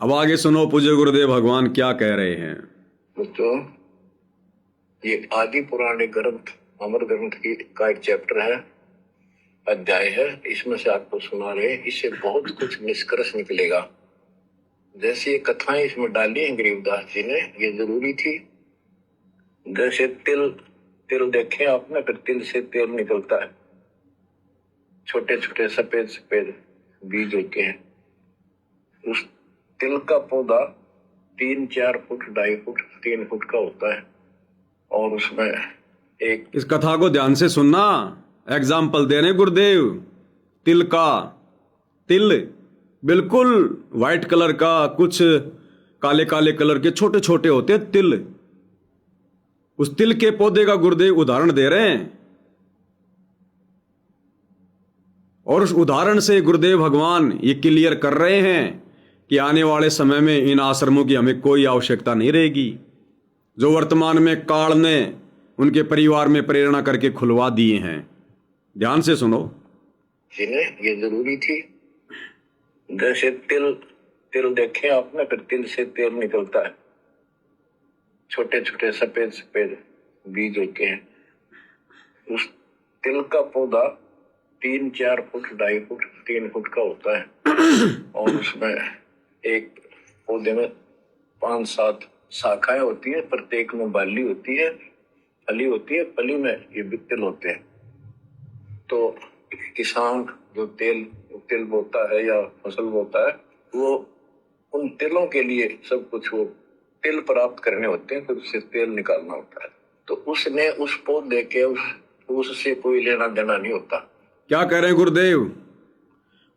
अब आगे सुनो पूज्य गुरुदेव भगवान क्या कह रहे हैं। दोस्तों, ये आदि पुराने ग्रंथ अमर ग्रंथ की का एक चैप्टर है, अध्याय है। इसमें से आपको सुना रहे, इससे बहुत कुछ निष्कर्ष निकलेगा। जैसे ये कथाएं इसमें डाली हैं गरीबदास जी ने, ये जरूरी थी। जैसे तिल तिल देखे आपने, फिर तिल से तेल निकलता है। छोटे छोटे सफेद सफेद बीज होते हैं। उस तिल का पौधा 3-4 फुट 2.5 फुट 3 फुट का होता है, और उसमें एक इस कथा को ध्यान से सुनना, एग्जाम्पल दे रहे हैं गुरुदेव। तिल का, तिल बिल्कुल व्हाइट कलर का, कुछ काले काले कलर के छोटे छोटे होते हैं तिल। उस तिल के पौधे का गुरुदेव उदाहरण दे रहे हैं, और उस उदाहरण से गुरुदेव भगवान ये क्लियर कर रहे हैं कि आने वाले समय में इन आश्रमों की हमें कोई आवश्यकता नहीं रहेगी, जो वर्तमान में काल ने उनके परिवार में प्रेरणा करके खुलवा दिए हैं। ध्यान से सुनो, जिन्हें ये जरूरी थी। जैसे तिल तिल देखे आपने, फिर तिल से तेल निकलता है। छोटे छोटे सफेद सफेद बीज होते हैं। उस तिल का पौधा 3-4 फुट 2.5 फुट 3 फुट का होता है, और उसमें एक पौधे में 5-7 शाखाएं होती है। प्रत्येक में बाली होती है, फली होती है। फली में ये तिल होते हैं। तो किसान जो तिल बोता है या फसल बोता है, वो उन तिलों के लिए सब कुछ, वो तिल प्राप्त करने होते हैं, फिर उससे तेल निकालना होता है। तो उसने उस पौधे के उससे कोई लेना देना नहीं होता। क्या कह रहे हैं गुरुदेव?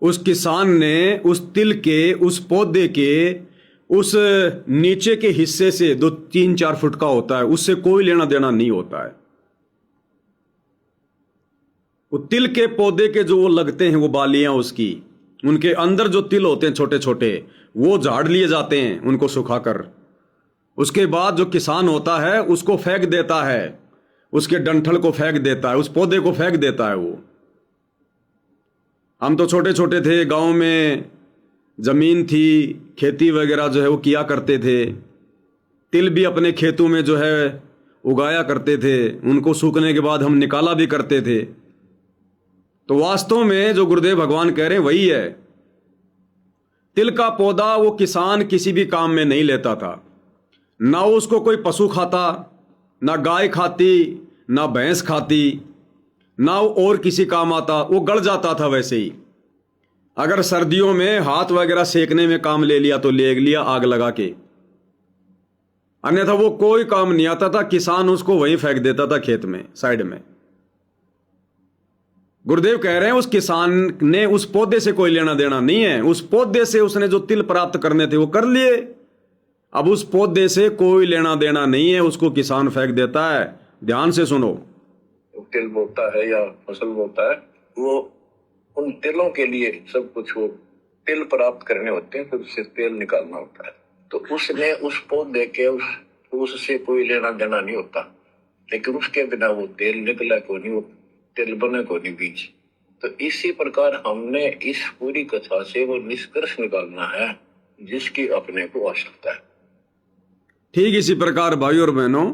उस किसान ने उस तिल के, उस पौधे के उस नीचे के हिस्से से 2-3-4 फुट का होता है, उससे कोई लेना देना नहीं होता है। वो तिल के पौधे के जो वो लगते हैं, वो बालियां उसकी, उनके अंदर जो तिल होते हैं छोटे छोटे, वो झाड़ लिए जाते हैं उनको सुखाकर। उसके बाद जो किसान होता है उसको फेंक देता है, उसके डंठल को फेंक देता है, उस पौधे को फेंक देता है। वो हम तो छोटे छोटे थे, गांव में जमीन थी, खेती वगैरह जो है वो किया करते थे। तिल भी अपने खेतों में जो है उगाया करते थे, उनको सूखने के बाद हम निकाला भी करते थे। तो वास्तव में जो गुरुदेव भगवान कह रहे हैं वही है। तिल का पौधा वो किसान किसी भी काम में नहीं लेता था, ना उसको कोई पशु खाता, ना गाय खाती, ना भैंस खाती, ना वो और किसी काम आता, वो गल जाता था वैसे ही। अगर सर्दियों में हाथ वगैरह सेकने में काम ले लिया तो ले लिया आग लगा के, अन्यथा वो कोई काम नहीं आता था। किसान उसको वहीं फेंक देता था खेत में साइड में। गुरुदेव कह रहे हैं उस किसान ने उस पौधे से कोई लेना देना नहीं है। उस पौधे से उसने जो तिल प्राप्त करने थे वो कर लिए। अब उस पौधे से कोई लेना देना नहीं है, उसको किसान फेंक देता है। ध्यान से सुनो, तिल बोता है या फसल बोता है, वो उन तिलों के लिए सब कुछ, वो तिल प्राप्त करने होते हैं, फिर उससे तेल निकालना होता है। तो उसने उस पौधे के उससे कोई लेना देना नहीं होता, लेकिन उसके बिना वो तेल निकला को नहीं, वो तिल बने को नहीं बीज। तो इसी प्रकार हमने इस पूरी कथा से वो निष्कर्ष निकालना है जिसकी अपने को आवश्यकता है। ठीक इसी प्रकार भाई और बहनों,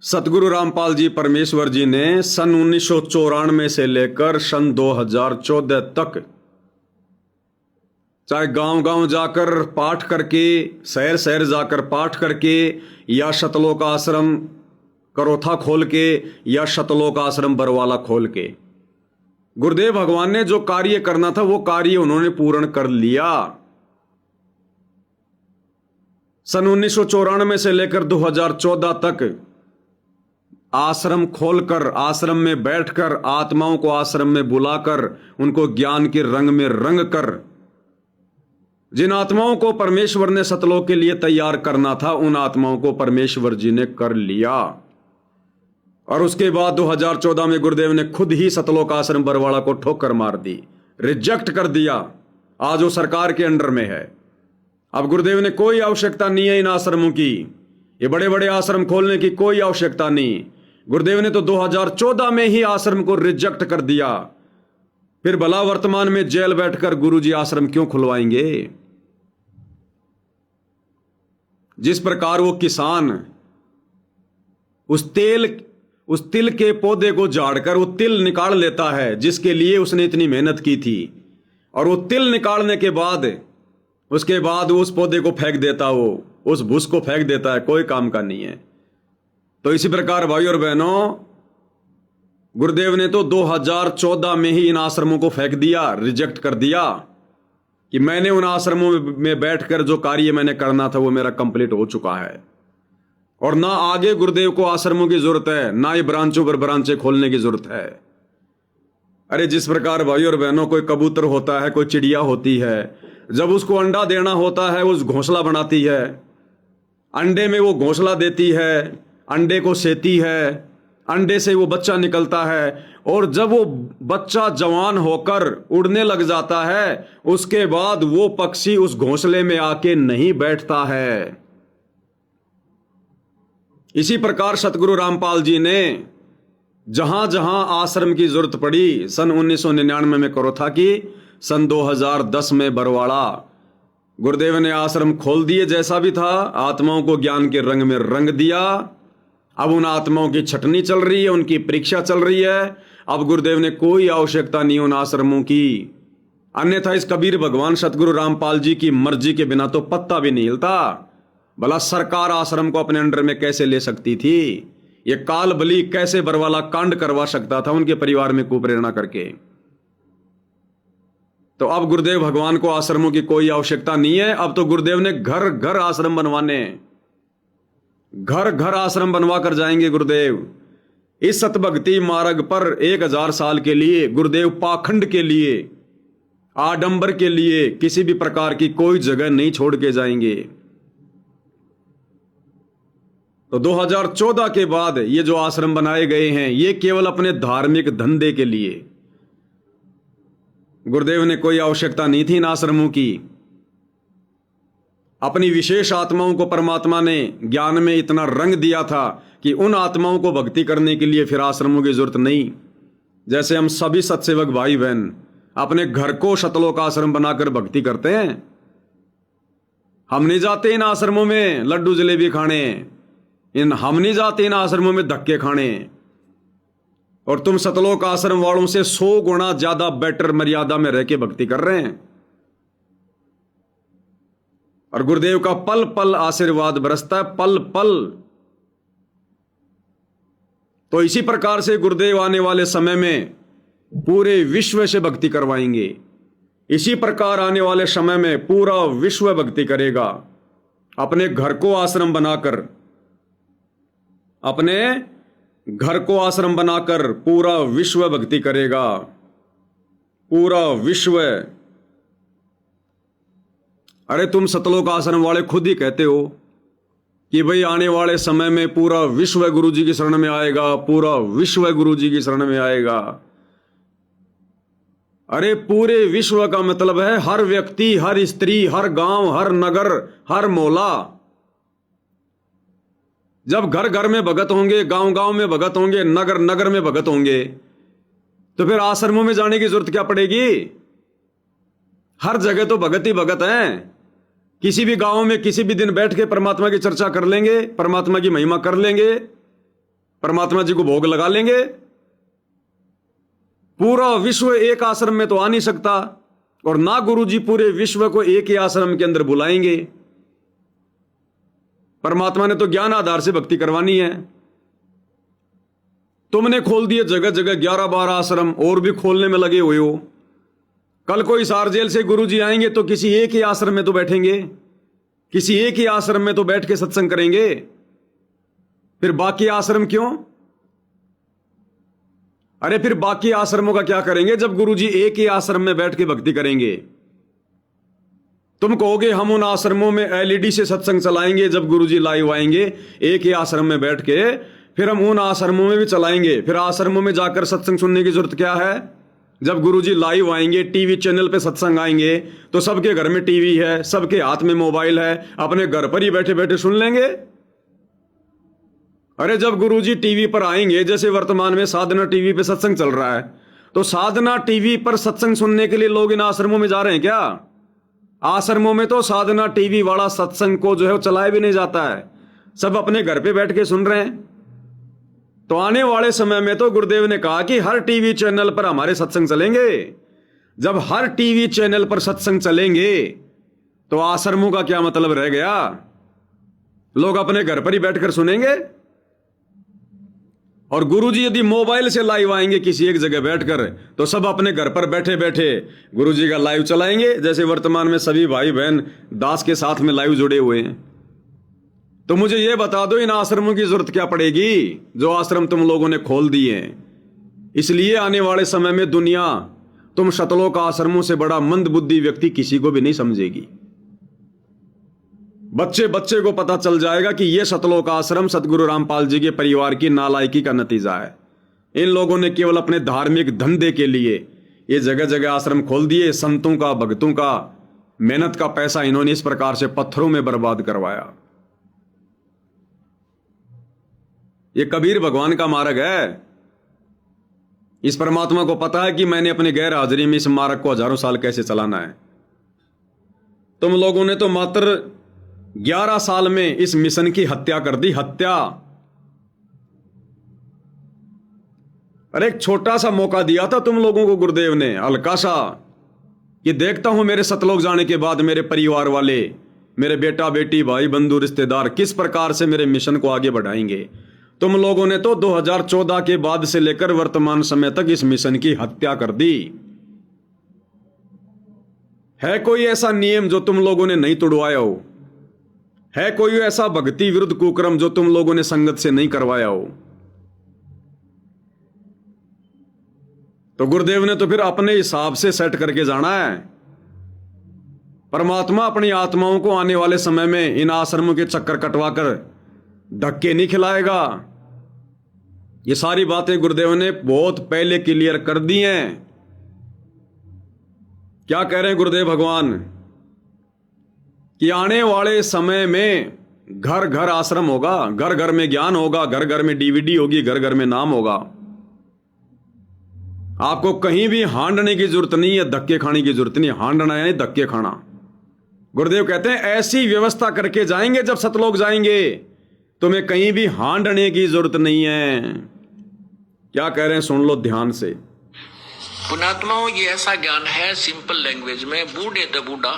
सतगुरु रामपाल जी परमेश्वर जी ने सन 1994 से लेकर सन 2014 तक, चाहे गांव गांव जाकर पाठ करके, शहर शहर जाकर पाठ करके, या शतलोक आश्रम करोथा खोल के, या शतलोक आश्रम बरवाला खोल के, गुरुदेव भगवान ने जो कार्य करना था वो कार्य उन्होंने पूर्ण कर लिया। सन 1994 से लेकर 2014 तक आश्रम खोलकर, आश्रम में बैठकर, आत्माओं को आश्रम में बुलाकर, उनको ज्ञान के रंग में रंग कर, जिन आत्माओं को परमेश्वर ने सतलोक के लिए तैयार करना था, उन आत्माओं को परमेश्वर जी ने कर लिया। और उसके बाद 2014 में गुरुदेव ने खुद ही सतलोक आश्रम बरवाड़ा को ठोकर मार दी, रिजेक्ट कर दिया। आज वो सरकार के अंडर में है। अब गुरुदेव ने कोई आवश्यकता नहीं है इन आश्रमों की, ये बड़े बड़े आश्रम खोलने की कोई आवश्यकता नहीं। गुरुदेव ने तो 2014 में ही आश्रम को रिजेक्ट कर दिया। फिर भला वर्तमान में जेल बैठकर गुरुजी आश्रम क्यों खुलवाएंगे? जिस प्रकार वो किसान उस तिल के पौधे को झाड़कर वो तिल निकाल लेता है जिसके लिए उसने इतनी मेहनत की थी, और वो तिल निकालने के बाद उसके बाद वो उस पौधे को फेंक देता, वो उस भूस को फेंक देता है, कोई काम का नहीं है। तो इसी प्रकार भाई और बहनों, गुरुदेव ने तो 2014 में ही इन आश्रमों को फेंक दिया, रिजेक्ट कर दिया कि मैंने उन आश्रमों में बैठकर जो कार्य मैंने करना था वो मेरा कंप्लीट हो चुका है, और ना आगे गुरुदेव को आश्रमों की जरूरत है, ना ही ब्रांचों पर ब्रांचें खोलने की जरूरत है। अरे जिस प्रकार भाई और बहनों कोई कबूतर होता है, कोई चिड़िया होती है, जब उसको अंडा देना होता है वो घोंसला बनाती है, अंडे में वो घोंसला देती है, अंडे को सेती है, अंडे से वो बच्चा निकलता है, और जब वो बच्चा जवान होकर उड़ने लग जाता है उसके बाद वो पक्षी उस घोंसले में आके नहीं बैठता है। इसी प्रकार सतगुरु रामपाल जी ने जहां जहां आश्रम की जरूरत पड़ी, सन 1999 में करोथा की, सन 2010 में बरवाड़ा, गुरुदेव ने आश्रम खोल दिए। जैसा भी था आत्माओं को ज्ञान के रंग में रंग दिया। अब उन आत्माओं की छटनी चल रही है, उनकी परीक्षा चल रही है। अब गुरुदेव ने कोई आवश्यकता नहीं उन आश्रमों की, अन्यथा इस कबीर भगवान सतगुरु रामपाल जी की मर्जी के बिना तो पत्ता भी नहीं हिलता। भला सरकार आश्रम को अपने अंडर में कैसे ले सकती थी? ये काल बली कैसे बरवाला कांड करवा सकता था उनके परिवार में कुप्रेरणा करके? तो अब गुरुदेव भगवान को आश्रमों की कोई आवश्यकता नहीं है। अब तो गुरुदेव ने घर घर आश्रम बनवाने, घर घर आश्रम बनवा कर जाएंगे गुरुदेव। इस सतभक्ति मार्ग पर 1000 साल के लिए गुरुदेव पाखंड के लिए, आडंबर के लिए किसी भी प्रकार की कोई जगह नहीं छोड़ के जाएंगे। तो 2014 के बाद ये जो आश्रम बनाए गए हैं ये केवल अपने धार्मिक धंधे के लिए। गुरुदेव ने कोई आवश्यकता नहीं थी इन आश्रमों की। अपनी विशेष आत्माओं को परमात्मा ने ज्ञान में इतना रंग दिया था कि उन आत्माओं को भक्ति करने के लिए फिर आश्रमों की जरूरत नहीं। जैसे हम सभी सत्सेवक भाई बहन अपने घर को शतलोक आश्रम बनाकर भक्ति करते हैं, हम नहीं जाते इन आश्रमों में लड्डू जलेबी खाने, हम नहीं जाते इन आश्रमों में धक्के खाने। और तुम सतलोक आश्रम वालों से 100 गुना ज्यादा बेटर मर्यादा में रह के भक्ति कर रहे हैं, और गुरुदेव का पल पल आशीर्वाद बरसता है, पल पल। तो इसी प्रकार से गुरुदेव आने वाले समय में पूरे विश्व से भक्ति करवाएंगे। इसी प्रकार आने वाले समय में पूरा विश्व भक्ति करेगा। अपने घर को आश्रम बनाकर, अपने घर को आश्रम बनाकर पूरा विश्व भक्ति करेगा, पूरा विश्व। अरे तुम सतलोक आश्रम वाले खुद ही कहते हो कि भाई आने वाले समय में पूरा विश्व गुरु जी की शरण में आएगा, पूरा विश्व गुरु जी की शरण में आएगा। अरे पूरे विश्व का मतलब है हर व्यक्ति, हर स्त्री, हर गांव, हर नगर, हर मोहल्ला। जब घर घर में भगत होंगे, गांव गांव में भगत होंगे, नगर नगर में भगत होंगे, तो फिर आश्रमों में जाने की जरूरत क्या पड़ेगी? हर जगह तो भगत ही भगत हैं। किसी भी गांव में किसी भी दिन बैठ के परमात्मा की चर्चा कर लेंगे, परमात्मा की महिमा कर लेंगे, परमात्मा जी को भोग लगा लेंगे। पूरा विश्व एक आश्रम में तो आ नहीं सकता, और ना गुरु जी पूरे विश्व को एक ही आश्रम के अंदर बुलाएंगे। परमात्मा ने तो ज्ञान आधार से भक्ति करवानी है। तुमने खोल दिए जगह जगह 11-12 आश्रम, और भी खोलने में लगे हुए हो। कल को हिसार जेल से गुरु जी आएंगे तो किसी एक ही आश्रम में तो बैठेंगे, किसी एक ही आश्रम में तो बैठ के सत्संग करेंगे। फिर बाकी आश्रम क्यों? अरे फिर बाकी आश्रमों का क्या करेंगे जब गुरु जी एक ही आश्रम में बैठ के भक्ति करेंगे? तुम कहोगे हम उन आश्रमों में एलईडी से सत्संग चलाएंगे, जब गुरु जी लाइव आएंगे एक ही आश्रम में बैठ के, फिर हम उन आश्रमों में भी चलाएंगे। फिर आश्रमों में जाकर सत्संग सुनने की जरूरत क्या है? जब गुरु जी लाइव आएंगे, टीवी चैनल पे सत्संग आएंगे, तो सबके घर में टीवी है, सबके हाथ में मोबाइल है, अपने घर पर ही बैठे बैठे सुन लेंगे। अरे जब गुरु जी टीवी पर आएंगे, जैसे वर्तमान में साधना टीवी पे सत्संग चल रहा है, तो साधना टीवी पर सत्संग सुनने के लिए लोग इन आश्रमों में जा रहे हैं क्या? आश्रमों में तो साधना टीवी वाला सत्संग को जो है वो चलाया भी नहीं जाता है, सब अपने घर पे बैठ के सुन रहे हैं। तो आने वाले समय में तो गुरुदेव ने कहा कि हर टीवी चैनल पर हमारे सत्संग चलेंगे। जब हर टीवी चैनल पर सत्संग चलेंगे तो आश्रमों का क्या मतलब रह गया? लोग अपने घर पर ही बैठकर सुनेंगे। और गुरुजी यदि मोबाइल से लाइव आएंगे किसी एक जगह बैठकर, तो सब अपने घर पर बैठे बैठे गुरुजी का लाइव चलाएंगे, जैसे वर्तमान में सभी भाई बहन दास के साथ में लाइव जुड़े हुए हैं। तो मुझे यह बता दो, इन आश्रमों की जरूरत क्या पड़ेगी जो आश्रम तुम लोगों ने खोल दिए हैं। इसलिए आने वाले समय में दुनिया तुम शतलोक आश्रमों से बड़ा मंद बुद्धि व्यक्ति किसी को भी नहीं समझेगी। बच्चे बच्चे को पता चल जाएगा कि यह शतलोक आश्रम सतगुरु रामपाल जी के परिवार की नालायकी का नतीजा है। इन लोगों ने केवल अपने धार्मिक धंधे के लिए ये जगह जगह आश्रम खोल दिए। संतों का, भक्तों का मेहनत का पैसा इन्होंने इस प्रकार से पत्थरों में बर्बाद करवाया। ये कबीर भगवान का मार्ग है। इस परमात्मा को पता है कि मैंने अपनी गैर हाजिरी में इस मार्ग को हजारों साल कैसे चलाना है। तुम लोगों ने तो मात्र 11 साल में इस मिशन की हत्या कर दी, हत्या। अरे एक छोटा सा मौका दिया था तुम लोगों को गुरुदेव ने, हल्का सा, कि देखता हूं मेरे सतलोक जाने के बाद मेरे परिवार वाले, मेरे बेटा बेटी, भाई बंधु, रिश्तेदार किस प्रकार से मेरे मिशन को आगे बढ़ाएंगे। तुम लोगों ने तो 2014 के बाद से लेकर वर्तमान समय तक इस मिशन की हत्या कर दी। है कोई ऐसा नियम जो तुम लोगों ने नहीं तोड़वाया हो? है कोई ऐसा भक्ति विरुद्ध कुक्रम जो तुम लोगों ने संगत से नहीं करवाया हो? तो गुरुदेव ने तो फिर अपने हिसाब से सेट करके जाना है। परमात्मा अपनी आत्माओं को आने वाले समय में इन आश्रमों के चक्कर कटवाकर धक्के नहीं खिलाएगा। ये सारी बातें गुरुदेव ने बहुत पहले क्लियर कर दी हैं। क्या कह रहे हैं गुरुदेव भगवान कि आने वाले समय में घर घर आश्रम होगा, घर घर में ज्ञान होगा, घर घर में डीवीडी होगी, घर घर में नाम होगा। आपको कहीं भी हांडने की जरूरत नहीं है, धक्के खाने की जरूरत नहीं। हांडना यानी धक्के खाना। गुरुदेव कहते हैं ऐसी व्यवस्था करके जाएंगे जब सतलोक जाएंगे, तुम्हें कहीं भी हांडने की जरूरत नहीं है। क्या कह रहे हैं सुन लो ध्यान से। पुणात्माओं, ये ऐसा ज्ञान है सिंपल लैंग्वेज में, बूढ़े तो बूढ़ा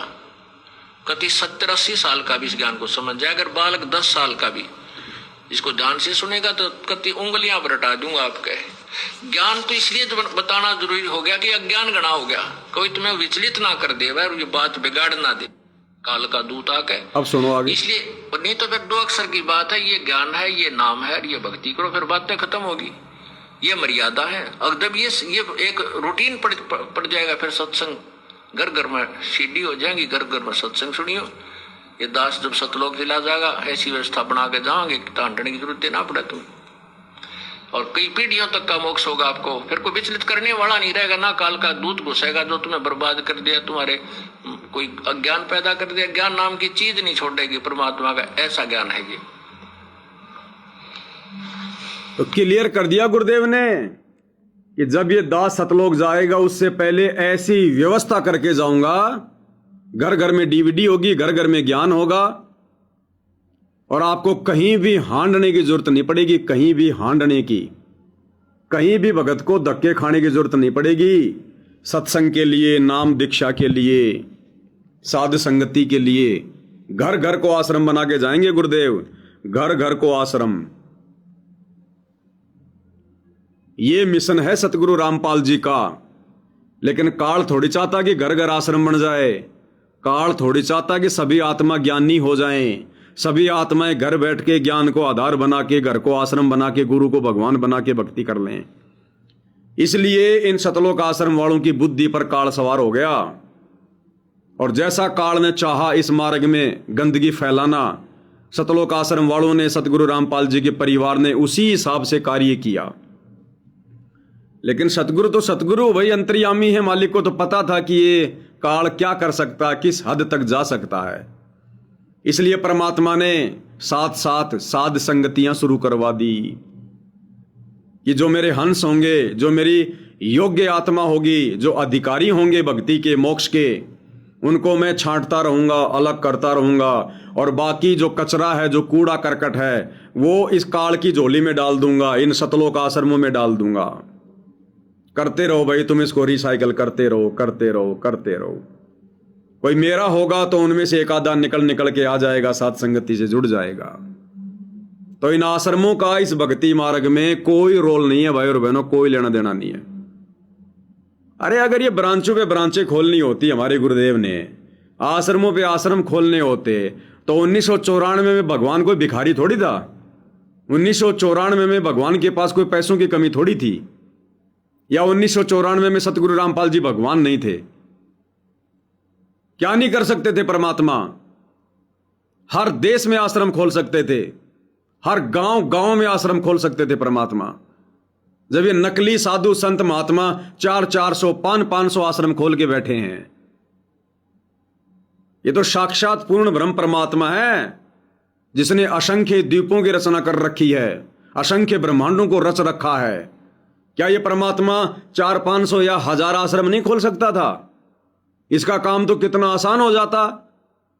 कति 70-80 साल का भी इस ज्ञान को समझ जाए। अगर बालक 10 साल का भी इसको ध्यान से सुनेगा तो कति उंगलियां पर हटा दूंगा आपके। ज्ञान तो इसलिए बताना जरूरी हो गया कि अज्ञान गणा हो गया, कोई तुम्हें विचलित ना कर दे और ये बात बिगाड़ ना दे काल का दूत आके। अब सुनो आगे। इसलिए नहीं तो फिर 2 अक्षर की बात है, ये ज्ञान है, ये नाम है, ये भक्ति करो, फिर बातें खत्म होगी। ये मर्यादा है। अगर ये एक रूटीन पड़ जाएगा, फिर सत्संग घर घर में सीडी हो जाएंगी, घर घर में सत्संग सुनियो। ये दास जब सतलोक चला जाएगा ऐसी व्यवस्था बना के जाओगे कि तांडने की जरूरत ना पड़े तुम्हें, और कई पीढ़ियों तक का मोक्ष होगा आपको। फिर कोई विचलित करने वाला नहीं रहेगा, ना काल का दूत घुसेगा जो तुम्हें बर्बाद कर दिया, तुम्हारे कोई अज्ञान पैदा कर दिया। ज्ञान नाम की चीज नहीं छोड़ेगी परमात्मा का, ऐसा ज्ञान है ये। तो क्लियर कर दिया गुरुदेव ने कि जब ये दास सतलोक जाएगा उससे पहले ऐसी व्यवस्था करके जाऊंगा, घर घर में डीवीडी होगी, घर घर में ज्ञान होगा, और आपको कहीं भी हांडने की जरूरत नहीं पड़ेगी। कहीं भी हांडने की, कहीं भी भगत को धक्के खाने की जरूरत नहीं पड़ेगी। सत्संग के लिए, नाम दीक्षा के लिए, साधु संगति के लिए घर घर को आश्रम बना के जाएंगे गुरुदेव, घर घर को आश्रम। ये मिशन है सतगुरु रामपाल जी का। लेकिन काल थोड़ी चाहता कि घर घर आश्रम बन जाए। काल थोड़ी चाहता कि सभी आत्मा ज्ञानी हो जाएं, सभी आत्माएं घर बैठ के ज्ञान को आधार बना के, घर को आश्रम बना के, गुरु को भगवान बना के भक्ति कर लें। इसलिए इन सतलोक आश्रम वालों की बुद्धि पर काल सवार हो गया, और जैसा काल ने चाहा इस मार्ग में गंदगी फैलाना, सतलोक आश्रम वालों ने, सतगुरु रामपाल जी के परिवार ने उसी हिसाब से कार्य किया। लेकिन सतगुरु तो सतगुरु, वही अंतर्यामी है, मालिक को तो पता था कि ये काल क्या कर सकता है, किस हद तक जा सकता है। इसलिए परमात्मा ने साथ साथ साध संगतियां शुरू करवा दी कि जो मेरे हंस होंगे, जो मेरी योग्य आत्मा होगी, जो अधिकारी होंगे भक्ति के, मोक्ष के, उनको मैं छांटता रहूंगा, अलग करता रहूंगा, और बाकी जो कचरा है, जो कूड़ा करकट है, वो इस काल की झोली में डाल दूंगा, इन सतलोक आश्रमों में डाल दूंगा। करते रहो भाई, तुम इसको रिसाइकल करते रहो, करते रहो, करते रहो। कोई मेरा होगा तो उनमें से एक आधा निकल निकल के आ जाएगा, साथ संगति से जुड़ जाएगा। तो इन आश्रमों का इस भक्ति मार्ग में कोई रोल नहीं है भाई और बहनों, कोई लेना देना नहीं है। अरे अगर ये ब्रांचों पे ब्रांचें खोलनी होती, हमारे गुरुदेव ने आश्रमों पे आश्रम खोलने होते, तो 1994 में भगवान कोई भिखारी थोड़ी था। 1994 में भगवान के पास कोई पैसों की कमी थोड़ी थी, या 1994 में सतगुरु रामपाल जी भगवान नहीं थे। क्या नहीं कर सकते थे परमात्मा? हर देश में आश्रम खोल सकते थे, हर गांव गांव में आश्रम खोल सकते थे परमात्मा। जब ये नकली साधु संत महात्मा 400 500 आश्रम खोल के बैठे हैं, ये तो साक्षात पूर्ण ब्रह्म परमात्मा है, जिसने असंख्य द्वीपों की रचना कर रखी है, असंख्य ब्रह्मांडों को रच रखा है। क्या ये परमात्मा 400-500 या 1000 आश्रम नहीं खोल सकता था? इसका काम तो कितना आसान हो जाता,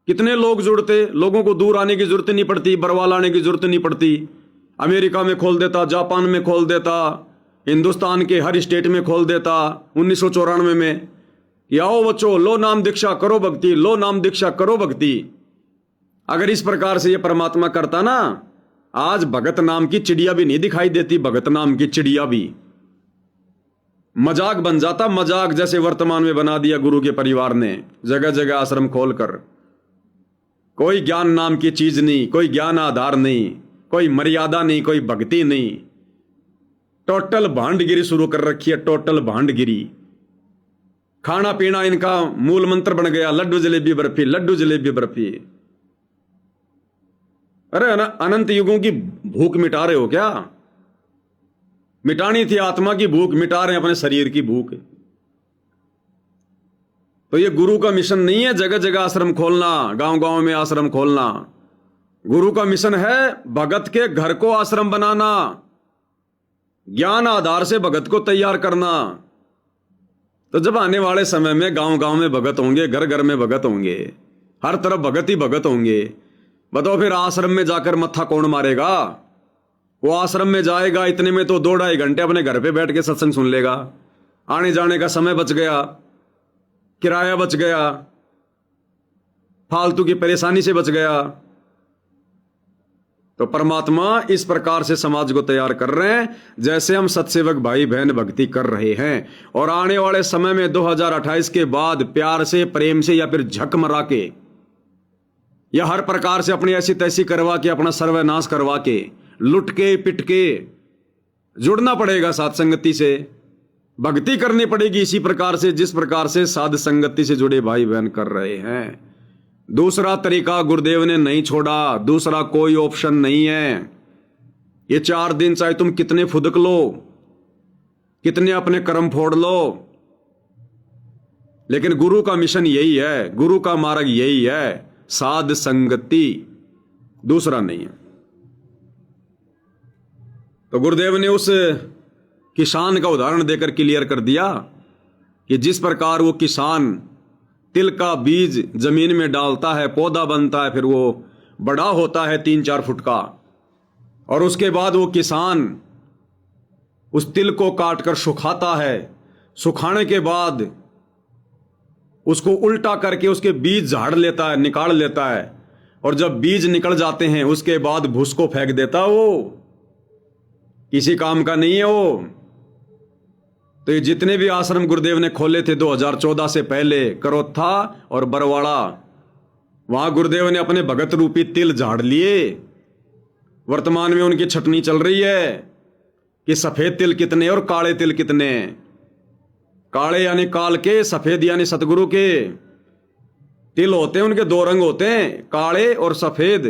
कितने लोग जुड़ते, लोगों को दूर आने की जरूरत नहीं पड़ती, बरवाल आने की जरूरत नहीं पड़ती। अमेरिका में खोल देता, जापान में खोल देता, हिंदुस्तान के हर स्टेट में खोल देता 1994 में। आओ बच्चों, लो नाम दीक्षा करो भक्ति, लो नाम दीक्षा करो भक्ति। अगर इस प्रकार से ये परमात्मा करता ना, आज भगत नाम की चिड़िया भी नहीं दिखाई देती, भगत नाम की चिड़िया भी मजाक बन जाता, मजाक जैसे वर्तमान में बना दिया गुरु के परिवार ने, जगह जगह आश्रम खोलकर। कोई ज्ञान नाम की चीज नहीं, कोई ज्ञान आधार नहीं, कोई मर्यादा नहीं, कोई भक्ति नहीं। टोटल भांडगिरी शुरू कर रखी है, टोटल भांडगिरी। खाना पीना इनका मूल मंत्र बन गया, लड्डू जलेबी बर्फी, लड्डू जलेबी बर्फी। अरे अनंत युगों की भूख मिटा रहे हो क्या? मिटानी थी आत्मा की भूख, मिटा रहे हैं अपने शरीर की भूख। तो ये गुरु का मिशन नहीं है जगह जगह आश्रम खोलना, गांव गांव में आश्रम खोलना। गुरु का मिशन है भगत के घर को आश्रम बनाना, ज्ञान आधार से भगत को तैयार करना। तो जब आने वाले समय में गांव गांव में भगत होंगे, घर घर में भगत होंगे, हर तरफ भगत ही भगत होंगे, बताओ फिर आश्रम में जाकर मत्था कौन मारेगा? वो आश्रम में जाएगा, इतने में तो 2-2.5 घंटे अपने घर पे बैठ के सत्संग सुन लेगा। आने जाने का समय बच गया, किराया बच गया, फालतू की परेशानी से बच गया। तो परमात्मा इस प्रकार से समाज को तैयार कर रहे हैं, जैसे हम सत्सेवक भाई बहन भक्ति कर रहे हैं। और आने वाले समय में 2028 के बाद प्यार से, प्रेम से, या फिर झक मरा के, या हर प्रकार से अपनी ऐसी तैसी करवा के, अपना सर्वनाश करवा के, लुट के पिट के जुड़ना पड़ेगा साध संगति से, भक्ति करनी पड़ेगी इसी प्रकार से जिस प्रकार से साध संगति से जुड़े भाई बहन कर रहे हैं। दूसरा तरीका गुरुदेव ने नहीं छोड़ा, दूसरा कोई ऑप्शन नहीं है। ये 4 दिन चाहे तुम कितने फुदक लो, कितने अपने कर्म फोड़ लो, लेकिन गुरु का मिशन यही है, गुरु का मार्ग यही है, साध संगति, दूसरा नहीं है। तो गुरुदेव ने उस किसान का उदाहरण देकर क्लियर कर दिया कि जिस प्रकार वो किसान तिल का बीज जमीन में डालता है, पौधा बनता है, फिर वो बड़ा होता है 3-4 फुट का, और उसके बाद वो किसान उस तिल को काट कर सुखाता है। सुखाने के बाद उसको उल्टा करके उसके बीज झाड़ लेता है, निकाल लेता है, और जब बीज निकल जाते हैं उसके बाद भूस को फेंक देता, वो किसी काम का नहीं है वो। तो ये जितने भी आश्रम गुरुदेव ने खोले थे 2014 से पहले, करोत्था और बरवाड़ा, वहां गुरुदेव ने अपने भगत रूपी तिल झाड़ लिए। वर्तमान में उनकी छटनी चल रही है कि सफेद तिल कितने और काले तिल कितने। काले यानी काल के, सफेद यानी सतगुरु के। तिल होते हैं उनके 2 रंग होते हैं, काले और सफेद।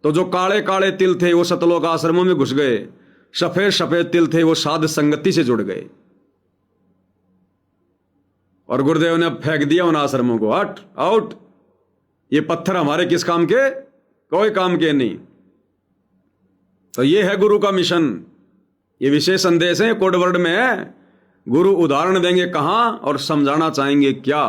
तो जो काले काले तिल थे वो सतलोक आश्रमों में घुस गए, सफेद सफेद तिल थे वो साध संगति से जुड़ गए। और गुरुदेव ने अब फेंक दिया उन आश्रमों को, हट आउट, ये पत्थर हमारे किस काम के? कोई काम के नहीं। तो ये है गुरु का मिशन। ये विशेष संदेश है, कोड वर्ड में है। गुरु उदाहरण देंगे कहां और समझाना चाहेंगे क्या।